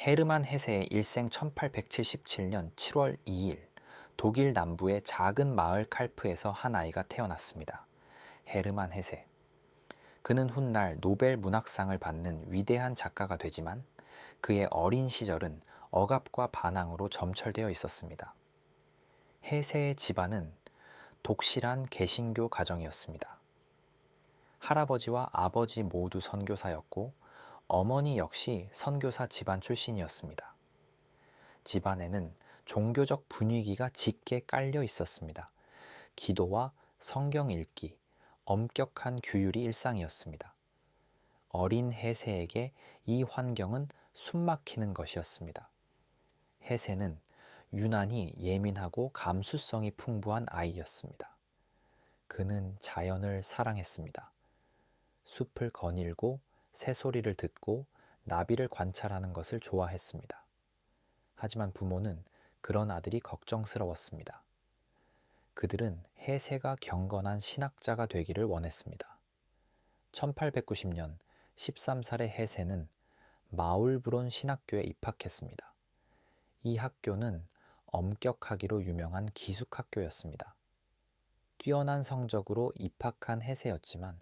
헤르만 헤세의 일생 1877년 7월 2일 독일 남부의 작은 마을 칼프에서 한 아이가 태어났습니다. 헤르만 헤세. 그는 훗날 노벨 문학상을 받는 위대한 작가가 되지만 그의 어린 시절은 억압과 반항으로 점철되어 있었습니다. 헤세의 집안은 독실한 개신교 가정이었습니다. 할아버지와 아버지 모두 선교사였고 어머니 역시 선교사 집안 출신이었습니다. 집안에는 종교적 분위기가 짙게 깔려 있었습니다. 기도와 성경 읽기, 엄격한 규율이 일상이었습니다. 어린 해세에게 이 환경은 숨막히는 것이었습니다. 해세는 유난히 예민하고 감수성이 풍부한 아이였습니다. 그는 자연을 사랑했습니다. 숲을 거닐고 새소리를 듣고 나비를 관찰하는 것을 좋아했습니다. 하지만 부모는 그런 아들이 걱정스러웠습니다. 그들은 해세가 경건한 신학자가 되기를 원했습니다. 1890년 13살의 해세는 마울브론 신학교에 입학했습니다. 이 학교는 엄격하기로 유명한 기숙학교였습니다. 뛰어난 성적으로 입학한 해세였지만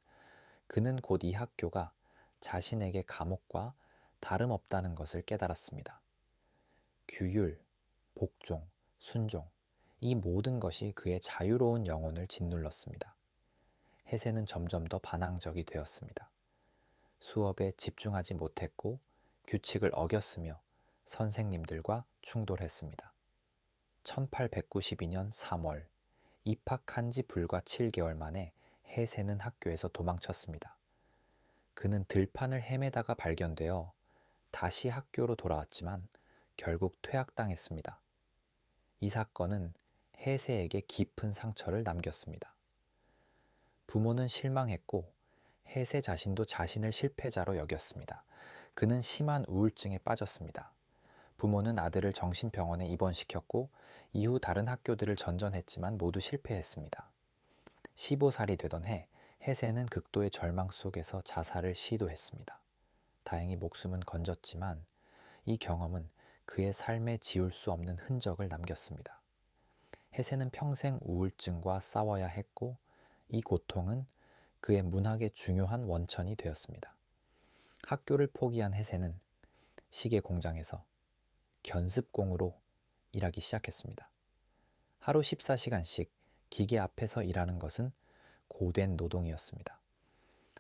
그는 곧 이 학교가 자신에게 감옥과 다름없다는 것을 깨달았습니다. 규율, 복종, 순종, 이 모든 것이 그의 자유로운 영혼을 짓눌렀습니다. 해세는 점점 더 반항적이 되었습니다. 수업에 집중하지 못했고 규칙을 어겼으며 선생님들과 충돌했습니다. 1892년 3월 입학한 지 불과 7개월 만에 해세는 학교에서 도망쳤습니다. 그는 들판을 헤매다가 발견되어 다시 학교로 돌아왔지만 결국 퇴학당했습니다. 이 사건은 해세에게 깊은 상처를 남겼습니다. 부모는 실망했고 해세 자신도 자신을 실패자로 여겼습니다. 그는 심한 우울증에 빠졌습니다. 부모는 아들을 정신병원에 입원시켰고 이후 다른 학교들을 전전했지만 모두 실패했습니다. 15살이 되던 해 해세는 극도의 절망 속에서 자살을 시도했습니다. 다행히 목숨은 건졌지만 이 경험은 그의 삶에 지울 수 없는 흔적을 남겼습니다. 해세는 평생 우울증과 싸워야 했고 이 고통은 그의 문학의 중요한 원천이 되었습니다. 학교를 포기한 해세는 시계 공장에서 견습공으로 일하기 시작했습니다. 하루 14시간씩 기계 앞에서 일하는 것은 고된 노동이었습니다.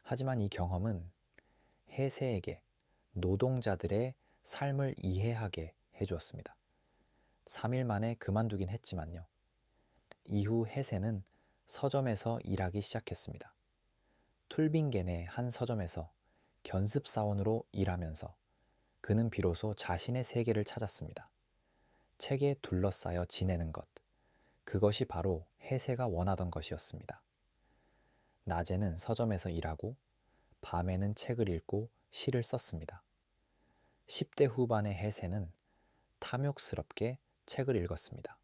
하지만 이 경험은 해세에게 노동자들의 삶을 이해하게 해주었습니다. 3일 만에 그만두긴 했지만요. 이후 해세는 서점에서 일하기 시작했습니다. 툴빙겐의 한 서점에서 견습사원으로 일하면서 그는 비로소 자신의 세계를 찾았습니다. 책에 둘러싸여 지내는 것, 그것이 바로 해세가 원하던 것이었습니다. 낮에는 서점에서 일하고 밤에는 책을 읽고 시를 썼습니다. 10대 후반의 해세는 탐욕스럽게 책을 읽었습니다.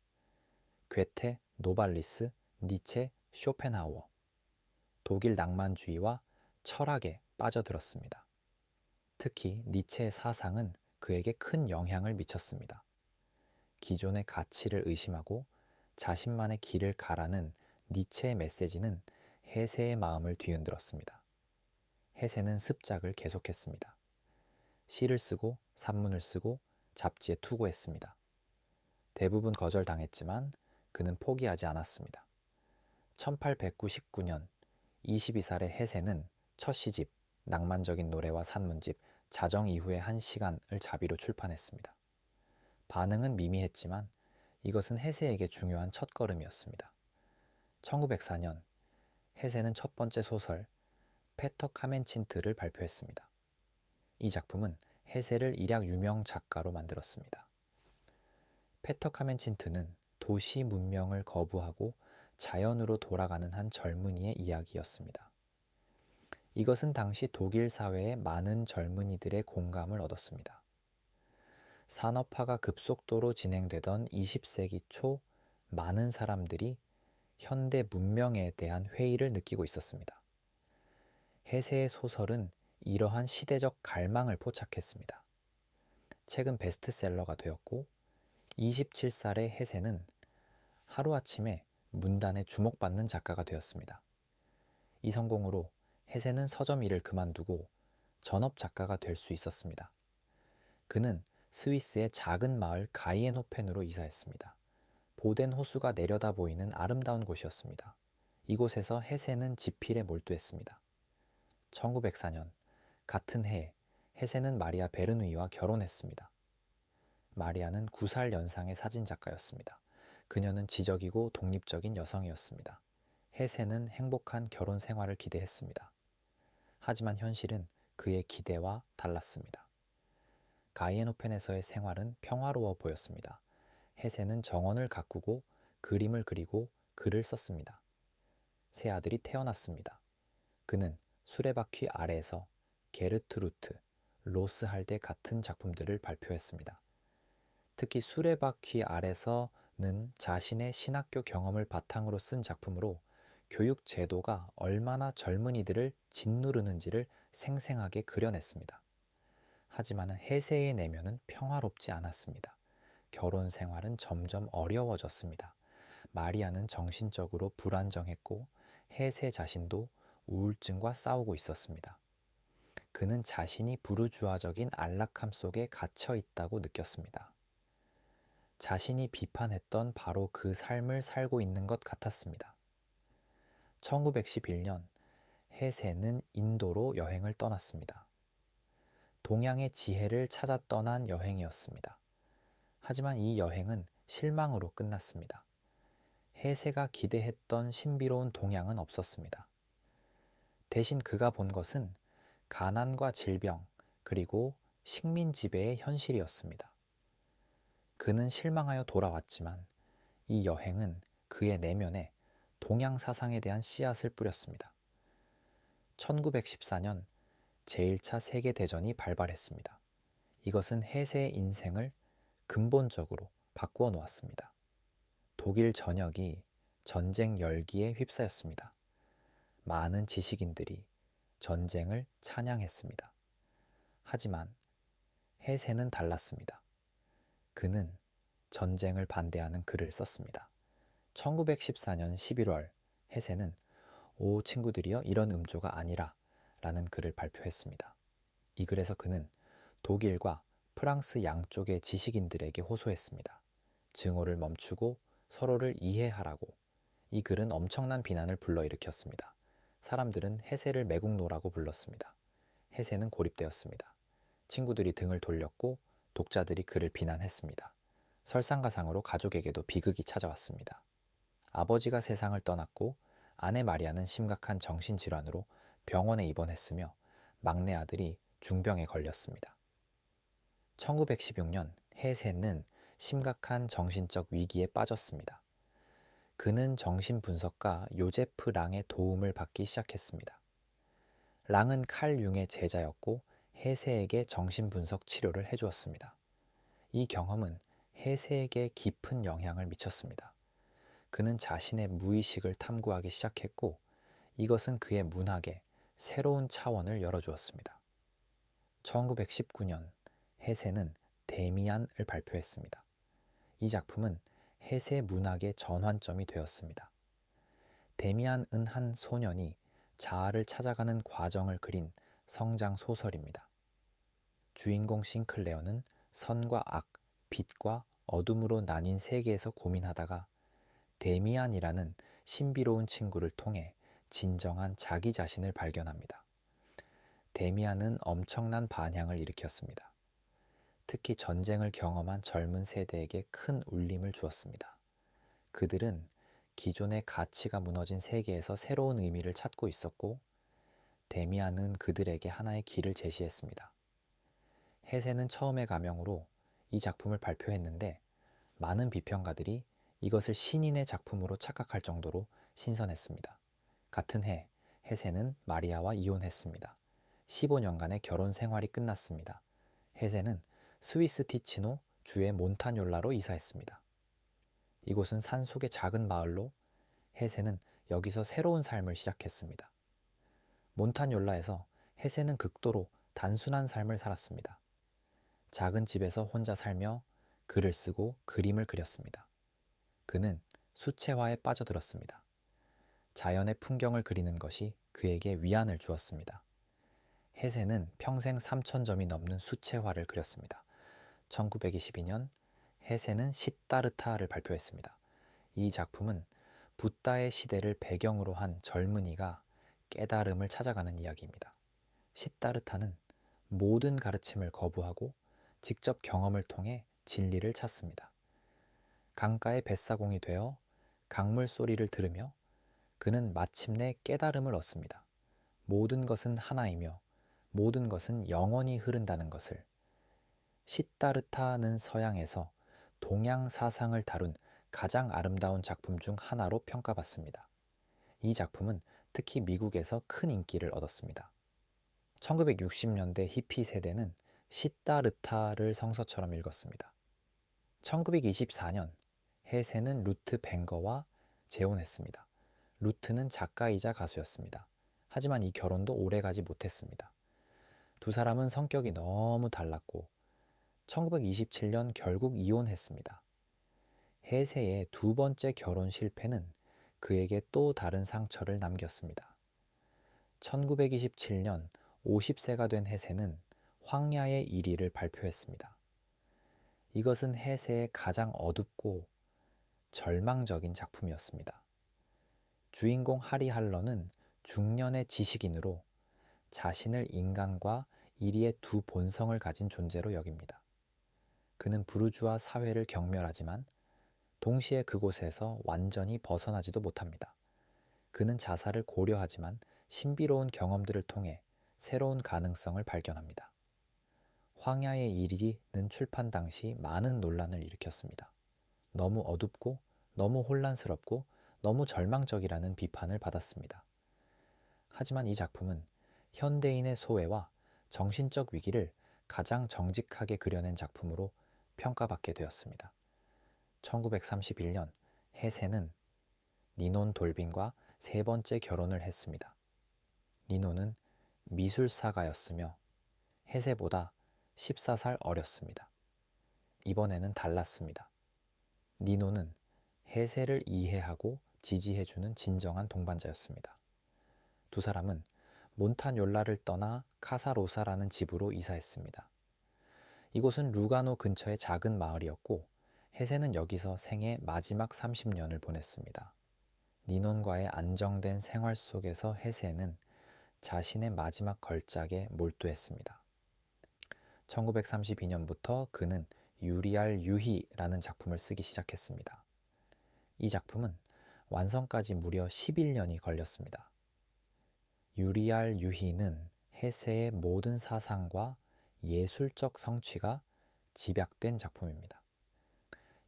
괴테, 노발리스, 니체, 쇼펜하우어, 독일 낭만주의와 철학에 빠져들었습니다. 특히 니체의 사상은 그에게 큰 영향을 미쳤습니다. 기존의 가치를 의심하고 자신만의 길을 가라는 니체의 메시지는 해세의 마음을 뒤흔들었습니다. 해세는 습작을 계속했습니다. 시를 쓰고 산문을 쓰고 잡지에 투고했습니다. 대부분 거절당했지만 그는 포기하지 않았습니다. 1899년 22살의 해세는 첫 시집 낭만적인 노래와 산문집 자정 이후의 한 시간을 자비로 출판했습니다. 반응은 미미했지만 이것은 해세에게 중요한 첫걸음이었습니다. 1904년 해세는 첫 번째 소설 페터 카멘친트를 발표했습니다. 이 작품은 해세를 일약 유명 작가로 만들었습니다. 페터 카멘친트는 도시 문명을 거부하고 자연으로 돌아가는 한 젊은이의 이야기였습니다. 이것은 당시 독일 사회의 많은 젊은이들의 공감을 얻었습니다. 산업화가 급속도로 진행되던 20세기 초 많은 사람들이 현대 문명에 대한 회의를 느끼고 있었습니다. 해세의 소설은 이러한 시대적 갈망을 포착했습니다. 책은 베스트셀러가 되었고 27살의 해세는 하루아침에 문단에 주목받는 작가가 되었습니다. 이 성공으로 해세는 서점 일을 그만두고 전업 작가가 될 수 있었습니다. 그는 스위스의 작은 마을 가이엔호펜으로 이사했습니다. 보덴 호수가 내려다 보이는 아름다운 곳이었습니다. 이곳에서 해세는 집필에 몰두했습니다. 1904년 같은 해에 해세는 마리아 베르누이와 결혼했습니다. 마리아는 9살 연상의 사진작가였습니다. 그녀는 지적이고 독립적인 여성이었습니다. 해세는 행복한 결혼 생활을 기대했습니다. 하지만 현실은 그의 기대와 달랐습니다. 가이엔호펜에서의 생활은 평화로워 보였습니다. 해세는 정원을 가꾸고 그림을 그리고 글을 썼습니다. 새 아들이 태어났습니다. 그는 수레바퀴 아래에서 게르트루트, 로스할데 같은 작품들을 발표했습니다. 특히 수레바퀴 아래서는 자신의 신학교 경험을 바탕으로 쓴 작품으로 교육 제도가 얼마나 젊은이들을 짓누르는지를 생생하게 그려냈습니다. 하지만 해세의 내면은 평화롭지 않았습니다. 결혼 생활은 점점 어려워졌습니다. 마리아는 정신적으로 불안정했고 해세 자신도 우울증과 싸우고 있었습니다. 그는 자신이 부르주아적인 안락함 속에 갇혀 있다고 느꼈습니다. 자신이 비판했던 바로 그 삶을 살고 있는 것 같았습니다. 1911년 해세는 인도로 여행을 떠났습니다. 동양의 지혜를 찾아 떠난 여행이었습니다. 하지만 이 여행은 실망으로 끝났습니다. 해세가 기대했던 신비로운 동양은 없었습니다. 대신 그가 본 것은 가난과 질병 그리고 식민 지배의 현실이었습니다. 그는 실망하여 돌아왔지만 이 여행은 그의 내면에 동양 사상에 대한 씨앗을 뿌렸습니다. 1914년 제1차 세계대전이 발발했습니다. 이것은 해세의 인생을 근본적으로 바꾸어 놓았습니다. 독일 전역이 전쟁 열기에 휩싸였습니다. 많은 지식인들이 전쟁을 찬양했습니다. 하지만 해세는 달랐습니다. 그는 전쟁을 반대하는 글을 썼습니다. 1914년 11월 해세는 오 친구들이여 이런 음조가 아니라 라는 글을 발표했습니다. 이 글에서 그는 독일과 프랑스 양쪽의 지식인들에게 호소했습니다. 증오를 멈추고 서로를 이해하라고. 이 글은 엄청난 비난을 불러일으켰습니다. 사람들은 해세를 매국노라고 불렀습니다. 해세는 고립되었습니다. 친구들이 등을 돌렸고 독자들이 그를 비난했습니다. 설상가상으로 가족에게도 비극이 찾아왔습니다. 아버지가 세상을 떠났고 아내 마리아는 심각한 정신질환으로 병원에 입원했으며 막내 아들이 중병에 걸렸습니다. 1916년 해세는 심각한 정신적 위기에 빠졌습니다. 그는 정신분석가 요제프 랑의 도움을 받기 시작했습니다. 랑은 칼 융의 제자였고 해세에게 정신분석 치료를 해주었습니다. 이 경험은 해세에게 깊은 영향을 미쳤습니다. 그는 자신의 무의식을 탐구하기 시작했고 이것은 그의 문학에 새로운 차원을 열어주었습니다. 1919년 해세는 데미안을 발표했습니다. 이 작품은 해세 문학의 전환점이 되었습니다. 데미안은 한 소년이 자아를 찾아가는 과정을 그린 성장 소설입니다. 주인공 싱클레어는 선과 악, 빛과 어둠으로 나뉜 세계에서 고민하다가 데미안이라는 신비로운 친구를 통해 진정한 자기 자신을 발견합니다. 데미안은 엄청난 반향을 일으켰습니다. 특히 전쟁을 경험한 젊은 세대에게 큰 울림을 주었습니다. 그들은 기존의 가치가 무너진 세계에서 새로운 의미를 찾고 있었고 데미안은 그들에게 하나의 길을 제시했습니다. 해세는 처음의 가명으로 이 작품을 발표했는데 많은 비평가들이 이것을 신인의 작품으로 착각할 정도로 신선했습니다. 같은 해 해세는 마리아와 이혼했습니다. 15년간의 결혼 생활이 끝났습니다. 해세는 스위스 티치노 주의 몬타뇰라로 이사했습니다. 이곳은 산속의 작은 마을로 해세는 여기서 새로운 삶을 시작했습니다. 몬타뇰라에서 해세는 극도로 단순한 삶을 살았습니다. 작은 집에서 혼자 살며 글을 쓰고 그림을 그렸습니다. 그는 수채화에 빠져들었습니다. 자연의 풍경을 그리는 것이 그에게 위안을 주었습니다. 해세는 평생 3,000점이 넘는 수채화를 그렸습니다. 1922년 해세는 시타르타를 발표했습니다. 이 작품은 붓다의 시대를 배경으로 한 젊은이가 깨달음을 찾아가는 이야기입니다. 시타르타는 모든 가르침을 거부하고 직접 경험을 통해 진리를 찾습니다. 강가의 뱃사공이 되어 강물 소리를 들으며 그는 마침내 깨달음을 얻습니다. 모든 것은 하나이며 모든 것은 영원히 흐른다는 것을. 시타르타는 서양에서 동양 사상을 다룬 가장 아름다운 작품 중 하나로 평가받습니다. 이 작품은 특히 미국에서 큰 인기를 얻었습니다. 1960년대 히피 세대는 시타르타를 성서처럼 읽었습니다. 1924년 해세는 루트 뱅거와 재혼했습니다. 루트는 작가이자 가수였습니다. 하지만 이 결혼도 오래가지 못했습니다. 두 사람은 성격이 너무 달랐고 1927년 결국 이혼했습니다. 해세의 두 번째 결혼 실패는 그에게 또 다른 상처를 남겼습니다. 1927년 50세가 된 해세는 황야의 1위를 발표했습니다. 이것은 해세의 가장 어둡고 절망적인 작품이었습니다. 주인공 하리 할러는 중년의 지식인으로 자신을 인간과 이리의 두 본성을 가진 존재로 여깁니다. 그는 부르주아 사회를 경멸하지만 동시에 그곳에서 완전히 벗어나지도 못합니다. 그는 자살을 고려하지만 신비로운 경험들을 통해 새로운 가능성을 발견합니다. 황야의 1위는 출판 당시 많은 논란을 일으켰습니다. 너무 어둡고 너무 혼란스럽고 너무 절망적이라는 비판을 받았습니다. 하지만 이 작품은 현대인의 소외와 정신적 위기를 가장 정직하게 그려낸 작품으로 평가받게 되었습니다. 1931년 해세는 니논 돌빈과 세 번째 결혼을 했습니다. 니논은 미술사가였으며 해세보다 14살 어렸습니다. 이번에는 달랐습니다. 니논은 해세를 이해하고 지지해주는 진정한 동반자였습니다. 두 사람은 몬타뇰라를 떠나 카사로사라는 집으로 이사했습니다. 이곳은 루가노 근처의 작은 마을이었고 해세는 여기서 생애 마지막 30년을 보냈습니다. 니논과의 안정된 생활 속에서 해세는 자신의 마지막 걸작에 몰두했습니다. 1932년부터 그는 유리알 유희라는 작품을 쓰기 시작했습니다. 이 작품은 완성까지 무려 11년이 걸렸습니다. 유리알 유희는 해세의 모든 사상과 예술적 성취가 집약된 작품입니다.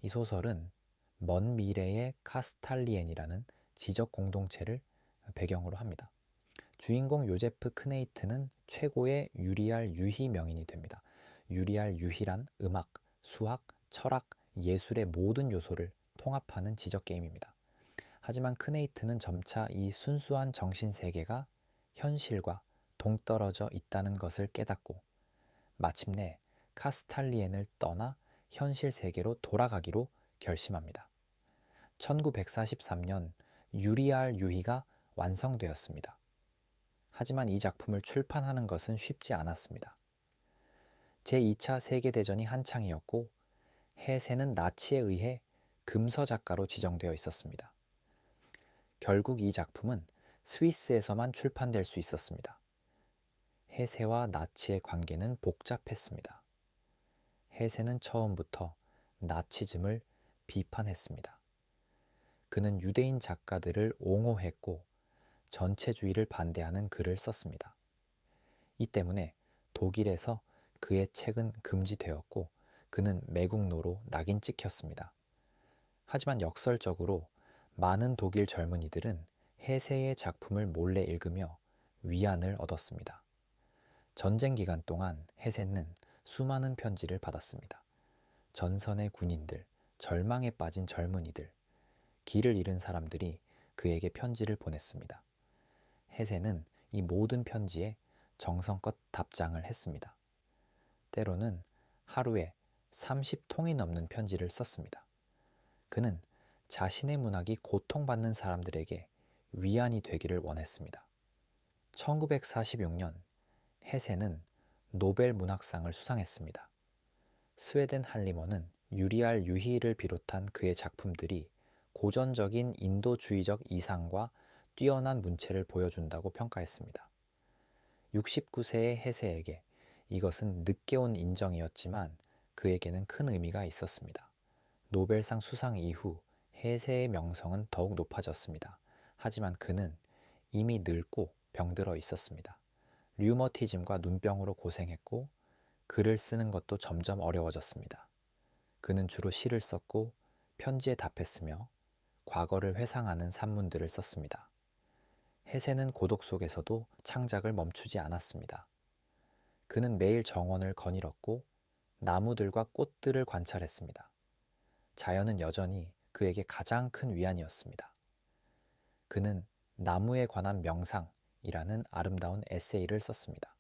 이 소설은 먼 미래의 카스탈리엔이라는 지적 공동체를 배경으로 합니다. 주인공 요제프 크네이트는 최고의 유리알 유희 명인이 됩니다. 유리알 유희란 음악, 수학, 철학, 예술의 모든 요소를 통합하는 지적 게임입니다. 하지만 크네이트는 점차 이 순수한 정신 세계가 현실과 동떨어져 있다는 것을 깨닫고 마침내 카스탈리엔을 떠나 현실 세계로 돌아가기로 결심합니다. 1943년 유리알 유희가 완성되었습니다. 하지만 이 작품을 출판하는 것은 쉽지 않았습니다. 제2차 세계대전이 한창이었고 해세는 나치에 의해 금서 작가로 지정되어 있었습니다. 결국 이 작품은 스위스에서만 출판될 수 있었습니다. 해세와 나치의 관계는 복잡했습니다. 해세는 처음부터 나치즘을 비판했습니다. 그는 유대인 작가들을 옹호했고 전체주의를 반대하는 글을 썼습니다. 이 때문에 독일에서 그의 책은 금지되었고 그는 매국노로 낙인 찍혔습니다. 하지만 역설적으로 많은 독일 젊은이들은 해세의 작품을 몰래 읽으며 위안을 얻었습니다. 전쟁 기간 동안 해세는 수많은 편지를 받았습니다. 전선의 군인들, 절망에 빠진 젊은이들, 길을 잃은 사람들이 그에게 편지를 보냈습니다. 해세는 이 모든 편지에 정성껏 답장을 했습니다. 때로는 하루에 30통이 넘는 편지를 썼습니다. 그는 자신의 문학이 고통받는 사람들에게 위안이 되기를 원했습니다. 1946년 헤세는 노벨 문학상을 수상했습니다. 스웨덴 할리머는 유리알 유희를 비롯한 그의 작품들이 고전적인 인도주의적 이상과 뛰어난 문체를 보여준다고 평가했습니다. 69세의 헤세에게 이것은 늦게 온 인정이었지만 그에게는 큰 의미가 있었습니다. 노벨상 수상 이후 헤세의 명성은 더욱 높아졌습니다. 하지만 그는 이미 늙고 병들어 있었습니다. 류머티즘과 눈병으로 고생했고 글을 쓰는 것도 점점 어려워졌습니다. 그는 주로 시를 썼고 편지에 답했으며 과거를 회상하는 산문들을 썼습니다. 헤세는 고독 속에서도 창작을 멈추지 않았습니다. 그는 매일 정원을 거닐었고 나무들과 꽃들을 관찰했습니다. 자연은 여전히 그에게 가장 큰 위안이었습니다. 그는 나무에 관한 명상이라는 아름다운 에세이를 썼습니다.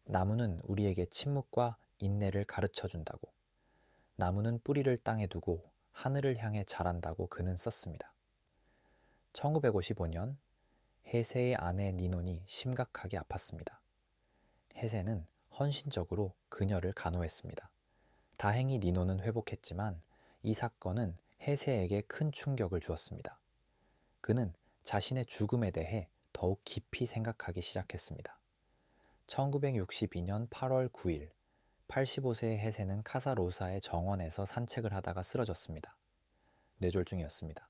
나무는 우리에게 침묵과 인내를 가르쳐 준다고, 나무는 뿌리를 땅에 두고 하늘을 향해 자란다고 그는 썼습니다. 1955년 헤세의 아내 니논이 심각하게 아팠습니다. 헤세는 헌신적으로 그녀를 간호했습니다. 다행히 니논은 회복했지만 이 사건은 헤세에게 큰 충격을 주었습니다. 그는 자신의 죽음에 대해 더욱 깊이 생각하기 시작했습니다. 1962년 8월 9일 85세의 헤세는 카사로사의 정원에서 산책을 하다가 쓰러졌습니다. 뇌졸중이었습니다.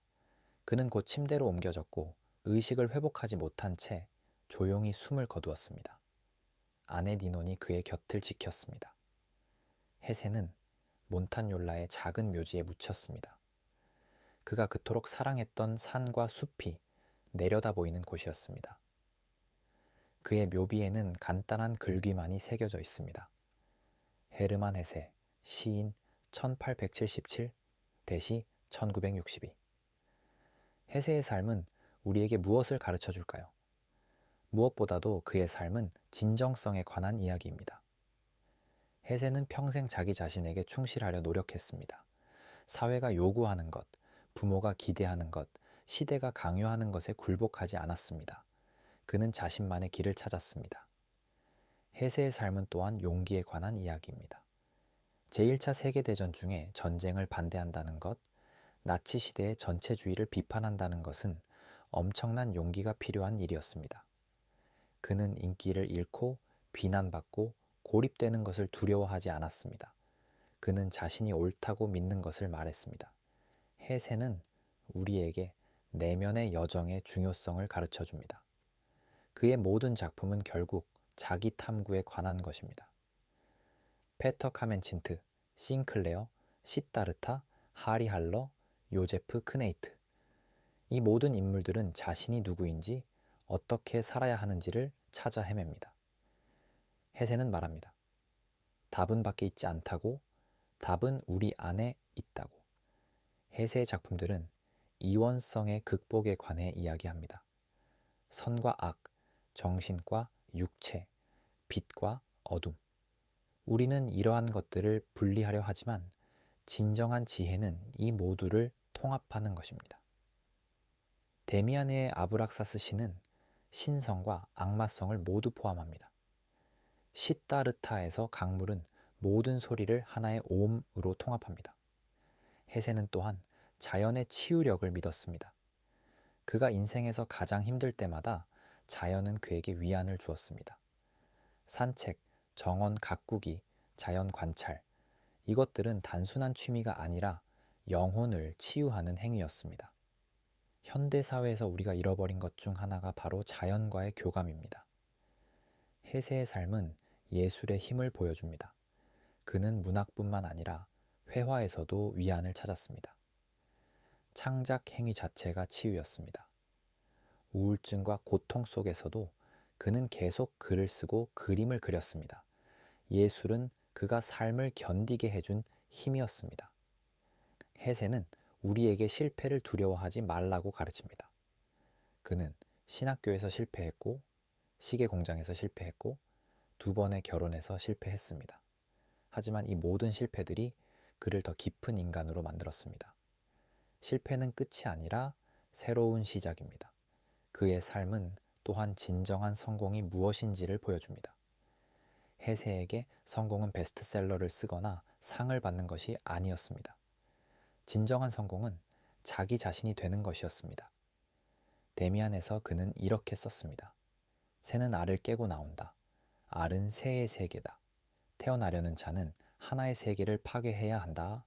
그는 곧 침대로 옮겨졌고 의식을 회복하지 못한 채 조용히 숨을 거두었습니다. 아내 니논이 그의 곁을 지켰습니다. 헤세는 몬타뇰라의 작은 묘지에 묻혔습니다. 그가 그토록 사랑했던 산과 숲이 내려다 보이는 곳이었습니다. 그의 묘비에는 간단한 글귀만이 새겨져 있습니다. 헤르만 헤세, 시인 1877-1962. 헤세의 삶은 우리에게 무엇을 가르쳐 줄까요? 무엇보다도 그의 삶은 진정성에 관한 이야기입니다. 헤세는 평생 자기 자신에게 충실하려 노력했습니다. 사회가 요구하는 것, 부모가 기대하는 것, 시대가 강요하는 것에 굴복하지 않았습니다. 그는 자신만의 길을 찾았습니다. 헤세의 삶은 또한 용기에 관한 이야기입니다. 제1차 세계대전 중에 전쟁을 반대한다는 것, 나치 시대의 전체주의를 비판한다는 것은 엄청난 용기가 필요한 일이었습니다. 그는 인기를 잃고 비난받고 고립되는 것을 두려워하지 않았습니다. 그는 자신이 옳다고 믿는 것을 말했습니다. 헤세는 우리에게 내면의 여정의 중요성을 가르쳐 줍니다. 그의 모든 작품은 결국 자기 탐구에 관한 것입니다. 페터 카멘친트, 싱클레어, 시다르타, 하리 할러, 요제프 크네이트. 이 모든 인물들은 자신이 누구인지 어떻게 살아야 하는지를 찾아 헤맵니다. 헤세는 말합니다. 답은 밖에 있지 않다고, 답은 우리 안에 있다고. 헤세의 작품들은 이원성의 극복에 관해 이야기합니다. 선과 악, 정신과 육체, 빛과 어둠. 우리는 이러한 것들을 분리하려 하지만 진정한 지혜는 이 모두를 통합하는 것입니다. 데미안의 아브락사스 시는 신성과 악마성을 모두 포함합니다. 시따르타에서 강물은 모든 소리를 하나의 오음으로 통합합니다. 헤세는 또한 자연의 치유력을 믿었습니다. 그가 인생에서 가장 힘들 때마다 자연은 그에게 위안을 주었습니다. 산책, 정원 가꾸기, 자연 관찰, 이것들은 단순한 취미가 아니라 영혼을 치유하는 행위였습니다. 현대사회에서 우리가 잃어버린 것 중 하나가 바로 자연과의 교감입니다. 헤세의 삶은 예술의 힘을 보여줍니다. 그는 문학뿐만 아니라 회화에서도 위안을 찾았습니다. 창작 행위 자체가 치유였습니다. 우울증과 고통 속에서도 그는 계속 글을 쓰고 그림을 그렸습니다. 예술은 그가 삶을 견디게 해준 힘이었습니다. 헤세는 우리에게 실패를 두려워하지 말라고 가르칩니다. 그는 신학교에서 실패했고, 시계 공장에서 실패했고, 2번의 결혼에서 실패했습니다. 하지만 이 모든 실패들이 그를 더 깊은 인간으로 만들었습니다. 실패는 끝이 아니라 새로운 시작입니다. 그의 삶은 또한 진정한 성공이 무엇인지를 보여줍니다. 해세에게 성공은 베스트셀러를 쓰거나 상을 받는 것이 아니었습니다. 진정한 성공은 자기 자신이 되는 것이었습니다. 데미안에서 그는 이렇게 썼습니다. 새는 알을 깨고 나온다. 알은 새의 세계다. 태어나려는 자는 하나의 세계를 파괴해야 한다.